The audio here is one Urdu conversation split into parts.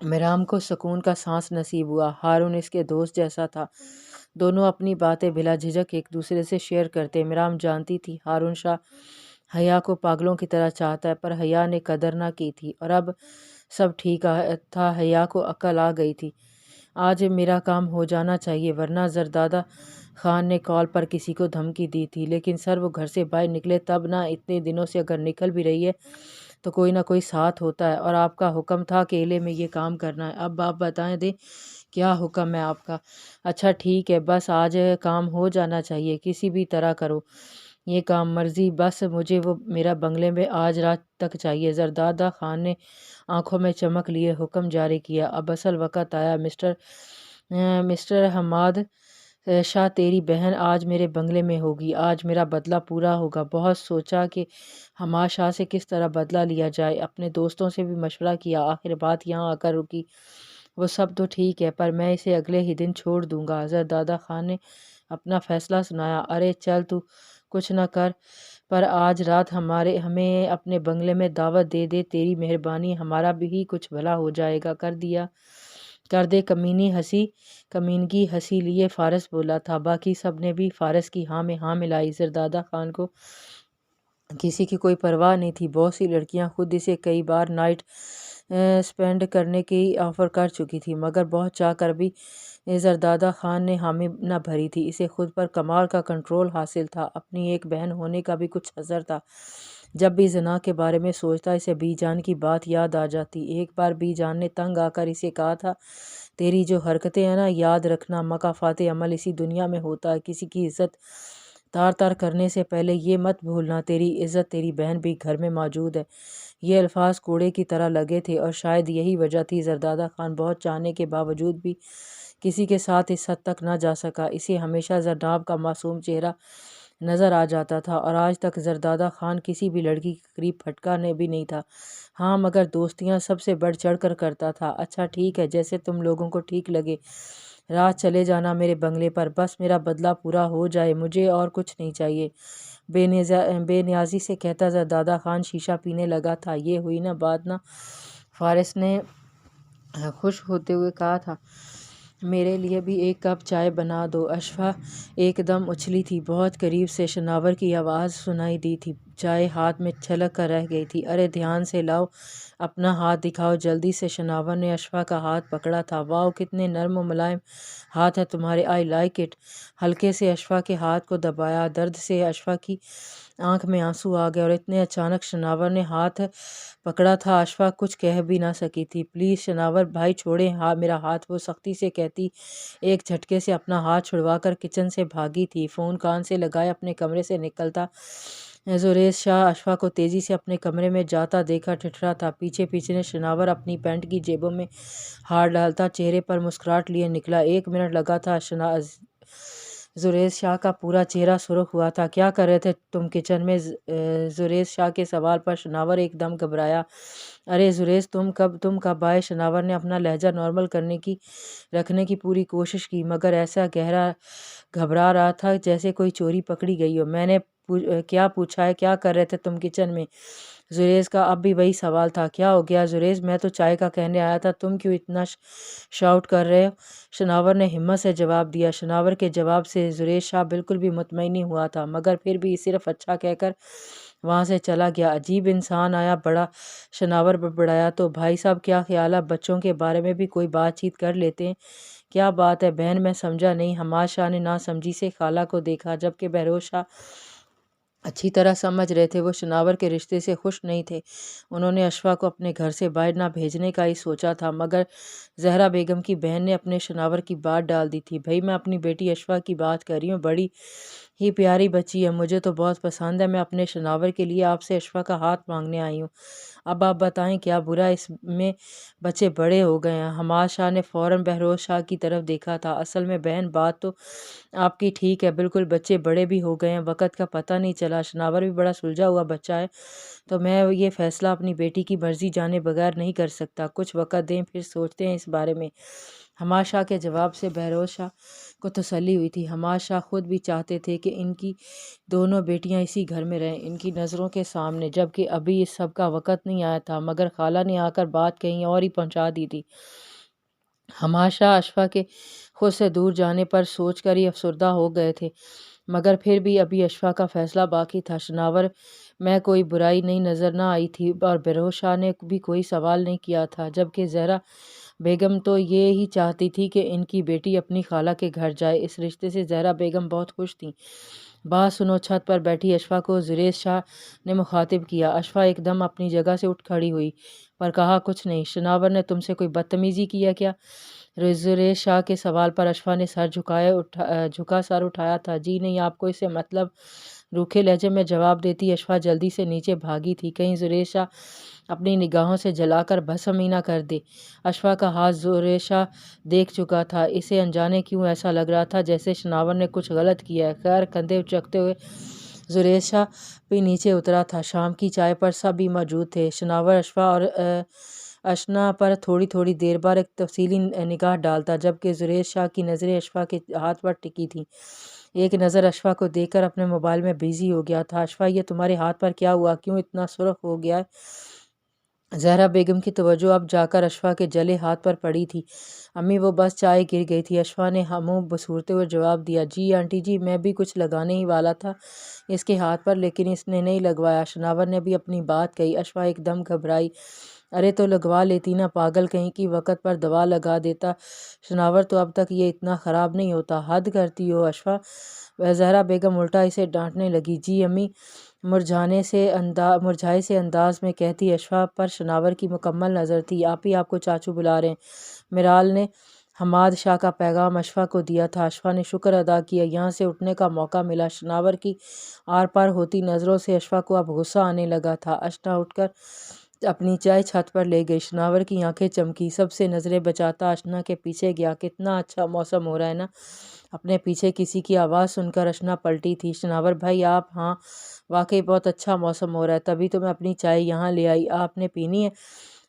میرام کو سکون کا سانس نصیب ہوا۔ ہارون اس کے دوست جیسا تھا، دونوں اپنی باتیں بلا جھجک ایک دوسرے سے شیئر کرتے۔ میرام جانتی تھی ہارون شاہ حیا کو پاگلوں کی طرح چاہتا ہے، پر حیا نے قدر نہ کی تھی، اور اب سب ٹھیک تھا۔ حیا کو عقل آ گئی تھی، آج میرا کام ہو جانا چاہیے، ورنہ زردادہ خان نے کال پر کسی کو دھمکی دی تھی۔ لیکن سر وہ گھر سے باہر نکلے تب نہ، اتنے دنوں سے اگر نکل بھی رہی ہے تو کوئی نہ کوئی ساتھ ہوتا ہے، اور آپ کا حکم تھا اکیلے میں یہ کام کرنا ہے۔ اب آپ بتائیں دیں کیا حکم ہے آپ کا؟ اچھا ٹھیک ہے، بس آج کام ہو جانا چاہیے، کسی بھی طرح کرو یہ کام، مرضی، بس مجھے وہ میرا بنگلے میں آج رات تک چاہیے۔ زردادہ خان نے آنکھوں میں چمک لیے حکم جاری کیا۔ اب اصل وقت آیا۔ مسٹر حماد شاہ، تیری بہن آج میرے بنگلے میں ہوگی، آج میرا بدلہ پورا ہوگا۔ بہت سوچا کہ حماد شاہ سے کس طرح بدلہ لیا جائے، اپنے دوستوں سے بھی مشورہ کیا، آخر بات یہاں آ کر رکی۔ وہ سب تو ٹھیک ہے، پر میں اسے اگلے ہی دن چھوڑ دوں گا۔ زردادہ خان نے اپنا فیصلہ سنایا۔ ارے چل، تو کچھ نہ کر، پر آج رات ہمیں اپنے بنگلے میں دعوت دے دے، تیری مہربانی، ہمارا بھی کچھ بھلا ہو جائے گا۔ کر دے کمینگی ہنسی لیے فارس بولا تھا۔ باقی سب نے بھی فارس کی ہاں میں ہاں ملائی۔ زردادہ خان کو کسی کی کوئی پرواہ نہیں تھی، بہت سی لڑکیاں خود اسے کئی بار نائٹ سپینڈ کرنے کی آفر کر چکی تھی، مگر بہت چاہ کر بھی زردادہ خان نے حامی نہ بھری تھی۔ اسے خود پر کمال کا کنٹرول حاصل تھا، اپنی ایک بہن ہونے کا بھی کچھ اثر تھا۔ جب بھی زنا کے بارے میں سوچتا اسے بی جان کی بات یاد آ جاتی۔ ایک بار بی جان نے تنگ آ کر اسے کہا تھا، تیری جو حرکتیں ہیں نا، یاد رکھنا مکافات عمل اسی دنیا میں ہوتا ہے، کسی کی عزت تار کرنے سے پہلے یہ مت بھولنا، تیری عزت تیری بہن بھی گھر میں موجود ہے۔ یہ الفاظ کوڑے کی طرح لگے تھے، اور شاید یہی وجہ تھی زردادہ خان بہت چاہنے کے باوجود بھی کسی کے ساتھ اس حد تک نہ جا سکا۔ اسے ہمیشہ زینب کا معصوم چہرہ نظر آ جاتا تھا، اور آج تک زردادہ خان کسی بھی لڑکی کے قریب پھٹکا بھی نہیں تھا۔ ہاں، مگر دوستیاں سب سے بڑھ چڑھ کر کرتا تھا۔ اچھا ٹھیک ہے، جیسے تم لوگوں کو ٹھیک لگے، رات چلے جانا میرے بنگلے پر، بس میرا بدلہ پورا ہو جائے، مجھے اور کچھ نہیں چاہیے۔ بے نیازی سے کہتا زردادہ خان شیشہ پینے لگا تھا۔ یہ ہوئی نا بات نا، فارس نے خوش ہوتے ہوئے کہا تھا، میرے لیے بھی ایک کپ چائے بنا دو۔ اشفا ایک دم اچھلی تھی، بہت قریب سے شناور کی آواز سنائی دی تھی، چائے ہاتھ میں چھلک کر رہ گئی تھی۔ ارے دھیان سے لاؤ، اپنا ہاتھ دکھاؤ جلدی سے۔ شناور نے اشفا کا ہاتھ پکڑا تھا۔ واؤ، کتنے نرم و ملائم ہاتھ ہیں تمہارے، آئی لائک اٹ۔ ہلکے سے اشفا کے ہاتھ کو دبایا، درد سے اشفا کی آنکھ میں آنسو آ گئے، اور اتنے اچانک شناور نے ہاتھ پکڑا تھا اشفا کچھ کہہ بھی نہ سکی تھی۔ پلیز شناور بھائی چھوڑیں میرا ہاتھ، وہ سختی سے کہتی ایک جھٹکے سے اپنا ہاتھ چھڑوا کر کچن سے بھاگی تھی۔ فون کان سے لگائے اپنے کمرے سے نکلتا زریز شاہ اشفا کو تیزی سے اپنے کمرے میں جاتا دیکھا ٹھٹھرا تھا۔ پیچھے شناور اپنی پینٹ کی جیبوں میں ہاتھ ڈالتا چہرے پر مسکراہٹ لیے نکلا۔ 1 منٹ لگا تھا۔ زریز شاہ کا پورا چہرہ سرخ ہوا تھا۔ کیا کر رہے تھے تم کچن میں؟ زریز شاہ کے سوال پر شناور ایک دم گھبرایا۔ ارے زریز، تم کب آئے؟ شناور نے اپنا لہجہ نارمل رکھنے کی پوری کوشش کی، مگر ایسا گھبرا رہا تھا جیسے کوئی چوری پکڑی گئی ہو۔ میں نے کیا پوچھا ہے، کیا کر رہے تھے تم کچن میں؟ زریز کا اب بھی وہی سوال تھا۔ کیا ہو گیا زریز؟ میں تو چائے کا کہنے آیا تھا، تم کیوں اتنا شاؤٹ کر رہے ہو؟ شناور نے ہمت سے جواب دیا۔ شناور کے جواب سے زریز شاہ بالکل بھی مطمئن نہیں ہوا تھا، مگر پھر بھی صرف اچھا کہہ کر وہاں سے چلا گیا۔ عجیب انسان آیا بڑا، شناور بڑبڑایا۔ تو بھائی صاحب کیا خیال ہے، بچوں کے بارے میں بھی کوئی بات چیت کر لیتے ہیں؟ کیا بات ہے بہن، میں سمجھا نہیں۔ حماد شاہ نے ناسمجھی سے خالہ کو دیکھا، جبکہ بہروز شاہ اچھی طرح سمجھ رہے تھے وہ شناور کے رشتے سے خوش نہیں تھے۔ انہوں نے اشفا کو اپنے گھر سے باہر نہ بھیجنے کا ہی سوچا تھا، مگر زہرا بیگم کی بہن نے اپنے شناور کی بات ڈال دی تھی۔ بھائی میں اپنی بیٹی اشفا کی بات کر رہی ہوں، بڑی ہی پیاری بچی ہے، مجھے تو بہت پسند ہے۔ میں اپنے شناور کے لیے آپ سے اشفا کا ہاتھ مانگنے آئی ہوں۔ اب آپ بتائیں کیا برا اس میں؟ بچے بڑے ہو گئے ہیں۔ حماد شاہ نے فوراً بہروز شاہ کی طرف دیکھا تھا۔ اصل میں بہن بات تو آپ کی ٹھیک ہے، بالکل بچے بڑے بھی ہو گئے ہیں، وقت کا پتہ نہیں چلا۔ شناور بھی بڑا سلجھا ہوا بچہ ہے، تو میں یہ فیصلہ اپنی بیٹی کی مرضی جانے بغیر نہیں کر سکتا، کچھ وقت دیں پھر سوچتے ہیں اس بارے میں۔ حماد شاہ کے جواب سے بہروز شاہ کو تسلی ہوئی تھی۔ حماد شاہ خود بھی چاہتے تھے کہ ان کی دونوں بیٹیاں اسی گھر میں رہیں، ان کی نظروں کے سامنے، جبکہ ابھی اس سب کا وقت نہیں نہیں آیا تھا، مگر خالہ نے آ کر بات کہیں اور ہی پہنچا دی تھی۔ ہماشا اشفا کے خود سے دور جانے پر سوچ کر ہی افسردہ ہو گئے تھے، مگر پھر بھی ابھی اشفا کا فیصلہ باقی تھا۔ شناور میں کوئی برائی نہیں نظر نہ آئی تھی اور بہروز شاہ نے بھی کوئی سوال نہیں کیا تھا، جبکہ زہرا بیگم تو یہ ہی چاہتی تھی کہ ان کی بیٹی اپنی خالہ کے گھر جائے۔ اس رشتے سے زہرا بیگم بہت خوش تھیں۔ بات سنو، چھت پر بیٹھی اشفا کو زریز شاہ نے مخاطب کیا۔ اشفا ایک دم اپنی جگہ سے اٹھ کھڑی ہوئی، پر کہا کچھ نہیں۔ شناور نے تم سے کوئی بدتمیزی کی ہے کیا؟ زریز شاہ کے سوال پر اشفا نے جھکا سر اٹھایا تھا۔ جی نہیں، آپ کو اس سے مطلب؟ روکھے لہجے میں جواب دیتی اشفا جلدی سے نیچے بھاگی تھی، کہیں زریز شاہ اپنی نگاہوں سے جلا کر بھسم ہی نہ کر دے۔ اشفا کا ہاتھ زریز شاہ دیکھ چکا تھا، اسے انجانے کیوں ایسا لگ رہا تھا جیسے شناور نے کچھ غلط کیا ہے۔ خیر، کندھے اچکتے ہوئے زریز شاہ بھی نیچے اترا تھا۔ شام کی چائے پر سب ہی موجود تھے۔ شناور اشفا اور اشنا پر تھوڑی تھوڑی دیر بعد ایک تفصیلی نگاہ ڈالتا، جبکہ زریز شاہ کی نظریں اشفا کے ہاتھ پر ٹکی تھیں۔ ایک نظر اشفا کو دیکھ کر اپنے موبائل میں بزی ہو گیا تھا۔ اشفا، یہ تمہارے ہاتھ پر کیا ہوا؟ کیوں اتنا سرخ ہو گیا ہے؟ زہرا بیگم کی توجہ اب جا کر اشفا کے جلے ہاتھ پر پڑی تھی۔ امی، وہ بس چائے گر گئی تھی، اشفا نے منہ بسورتے ہوئے جواب دیا۔ جی آنٹی جی، میں بھی کچھ لگانے ہی والا تھا اس کے ہاتھ پر، لیکن اس نے نہیں لگوایا۔ شناور نے بھی اپنی بات کہی۔ اشفا ایک دم گھبرائی۔ ارے تو لگوا لیتی نا، پاگل کہیں کی، وقت پر دوا لگا دیتا۔ شناور، تو اب تک یہ اتنا خراب نہیں ہوتا۔ حد کرتی ہو اشفا۔ زہرا بیگم الٹا اسے ڈانٹنے لگی۔ جی امی، مرجھائے سے انداز میں کہتی اشفا پر شناور کی مکمل نظر تھی۔ آپ کو چاچو بلا رہے ہیں۔ میرال نے حماد شاہ کا پیغام اشفا کو دیا تھا۔ اشفا نے شکر ادا کیا، یہاں سے اٹھنے کا موقع ملا۔ شناور کی آر پار ہوتی نظروں سے اشفا کو اب غصہ آنے لگا تھا۔ اشنا اٹھ کر اپنی چائے چھت پر لے گئی۔ شناور کی آنکھیں چمکی، سب سے نظریں بچاتا اشنا کے پیچھے گیا۔ کتنا اچھا موسم ہو رہا ہے نا؟ اپنے پیچھے کسی کی آواز سن کر اشنا پلٹی تھی۔ شناور بھائی آپ؟ ہاں واقعی بہت اچھا موسم ہو رہا ہے، تبھی تو میں اپنی چائے یہاں لے آئی۔ آپ نے پینی ہے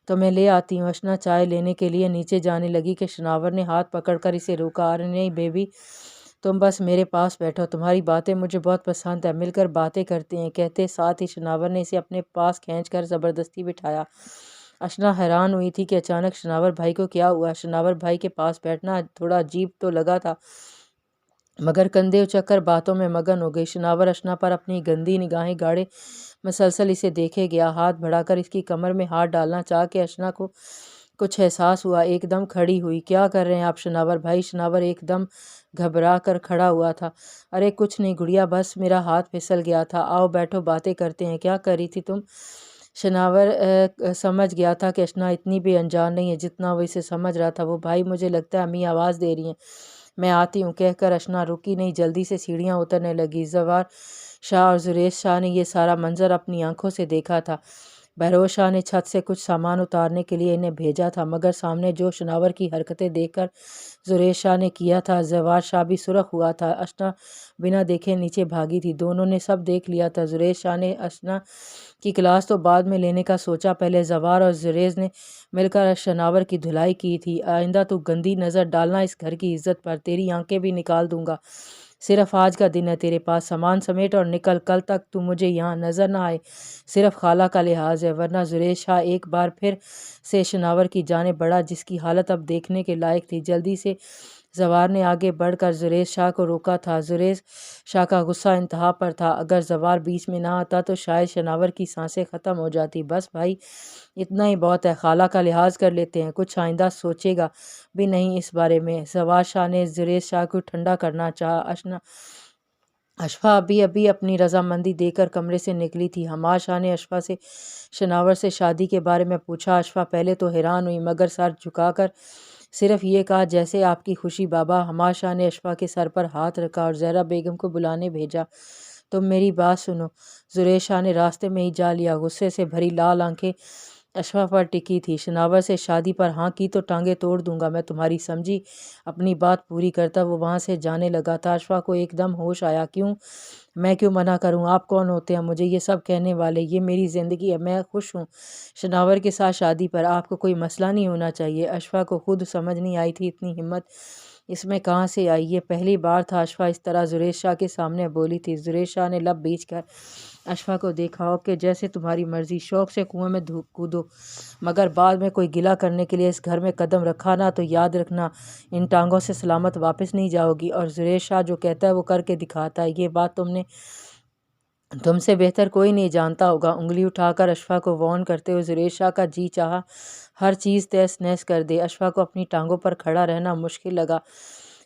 تو میں لے آتی ہوں۔ اشنا چائے لینے کے لیے نیچے جانے لگی کہ شناور نے ہاتھ پکڑ کر اسے روکا۔ ارے نہیں بیبی، تم بس میرے پاس بیٹھو، تمہاری باتیں مجھے بہت پسند ہیں، مل کر باتیں کرتے ہیں، کہتے ساتھ ہی شناور نے اسے اپنے پاس کھینچ کر زبردستی بٹھایا۔ اشنا حیران ہوئی تھی کہ اچانک شناور بھائی کو کیا ہوا۔ شناور بھائی کے پاس بیٹھنا تھوڑا عجیب تو لگا تھا، مگر کندھے اچک کر باتوں میں مگن ہو گئی۔ شناور اشنا پر اپنی گندی نگاہیں گاڑے مسلسل اسے دیکھے گیا۔ ہاتھ بڑھا کر اس کی کمر میں ہاتھ ڈالنا چاہ کے اشنا کو کچھ احساس ہوا، ایک دم کھڑی ہوئی۔ کیا کر رہے ہیں آپ شناور بھائی؟ شناور ایک دم گھبرا کر کھڑا ہوا تھا۔ ارے کچھ نہیں گڑیا، بس میرا ہاتھ پھسل گیا تھا۔ آؤ بیٹھو، باتیں کرتے ہیں۔ کیا کر رہی تھی تم؟ شناور سمجھ گیا تھا کہ اشنا اتنی بے انجان نہیں ہے جتنا وہ اسے سمجھ رہا تھا۔ وہ بھائی مجھے لگتا ہے امی آواز دے رہی ہیں، میں آتی ہوں، کہہ کر اشنا رکی نہیں، جلدی سے سیڑھیاں اترنے لگی۔ زوار شاہ اور زریز شاہ نے یہ سارا منظر اپنی آنکھوں سے دیکھا تھا۔ بہروز شاہ نے چھت سے کچھ سامان اتارنے کے لیے انہیں بھیجا تھا، مگر سامنے جو شناور کی حرکتیں دیکھ کر زریز شاہ نے کیا تھا، زوار شاہ بھی سرخ ہوا تھا۔ اشنا بنا دیکھے نیچے بھاگی تھی، دونوں نے سب دیکھ لیا تھا۔ زریز شاہ نے اشنا کی کلاس تو بعد میں لینے کا سوچا، پہلے زوار اور زریز نے مل کر شناور کی دھلائی کی تھی۔ آئندہ تو گندی نظر ڈالنا اس گھر کی عزت پر، تیری آنکھیں بھی نکال دوں گا۔ صرف آج کا دن ہے تیرے پاس، سامان سمیٹ اور نکل، کل تک تو مجھے یہاں نظر نہ آئے۔ صرف خالہ کا لحاظ ہے، ورنہ زریز شاہ ایک بار پھر سے شناور کی جانب بڑھا، جس کی حالت اب دیکھنے کے لائق تھی۔ جلدی سے زوار نے آگے بڑھ کر زریز شاہ کو روکا تھا۔ زریز شاہ کا غصہ انتہا پر تھا، اگر زوار بیچ میں نہ آتا تو شاید شناور کی سانسیں ختم ہو جاتی۔ بس بھائی اتنا ہی بہت ہے، خالہ کا لحاظ کر لیتے ہیں، کچھ آئندہ سوچے گا بھی نہیں اس بارے میں۔ زوار شاہ نے زریز شاہ کو ٹھنڈا کرنا چاہا۔ اشفا ابھی اپنی رضامندی دے کر کمرے سے نکلی تھی۔ حماد شاہ نے اشفا سے شناور سے شادی کے بارے میں پوچھا۔ اشفا پہلے تو حیران ہوئی، مگر سر جھکا کر صرف یہ کہا جیسے آپ کی خوشی بابا۔ حماد شاہ نے اشفا کے سر پر ہاتھ رکھا اور زہرا بیگم کو بلانے بھیجا۔ تم میری بات سنو، زریز شاہ نے راستے میں ہی جا لیا۔ غصے سے بھری لال آنکھیں اشفا پر ٹکی تھی۔ شناور سے شادی پر ہاں کی تو ٹانگیں توڑ دوں گا میں تمہاری، سمجھی؟ اپنی بات پوری کرتا وہ وہاں سے جانے لگا تھا۔ اشفا کو ایک دم ہوش آیا۔ میں کیوں منع کروں؟ آپ کون ہوتے ہیں مجھے یہ سب کہنے والے؟ یہ میری زندگی ہے، میں خوش ہوں شناور کے ساتھ شادی پر، آپ کو کوئی مسئلہ نہیں ہونا چاہیے۔ اشفا کو خود سمجھ نہیں آئی تھی اتنی ہمت اس میں کہاں سے آئی؟ یہ پہلی بار تھا اشفا اس طرح زریش شاہ کے سامنے بولی تھی۔ زریش شاہ نے لب بیچ کر اشفا کو دیکھا۔ اوکے، جیسے تمہاری مرضی، شوق سے کنویں میں کودو، مگر بعد میں کوئی گلہ کرنے کے لیے اس گھر میں قدم رکھا نا تو یاد رکھنا ان ٹانگوں سے سلامت واپس نہیں جاؤ گی۔ اور زریش شاہ جو کہتا ہے وہ کر کے دکھاتا ہے، یہ بات تم سے بہتر کوئی نہیں جانتا ہوگا۔ انگلی اٹھا کر اشفا کو وارن کرتے ہوئے زریش شاہ کا جی چاہا ہر چیز تہس نہس کر دے۔ اشفا کو اپنی ٹانگوں پر کھڑا رہنا مشکل لگا۔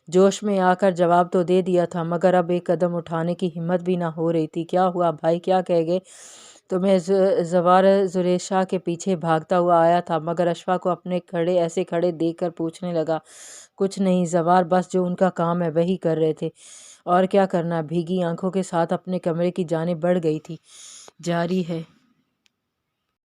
جوش میں آ کر جواب تو دے دیا تھا، مگر اب ایک قدم اٹھانے کی ہمت بھی نہ ہو رہی تھی۔ کیا ہوا بھائی، کیا کہہ گئے تمہیں؟ زوار زریش شاہ کے پیچھے بھاگتا ہوا آیا تھا، مگر اشفا کو اپنے ایسے کھڑے دیکھ کر پوچھنے لگا، کچھ نہیں زوار، بس جو ان کا کام ہے وہی کر رہے تھے، اور کیا کرنا۔ بھیگی آنکھوں کے ساتھ اپنے کمرے کی جانب بڑھ گئی تھی۔ جاری ہے۔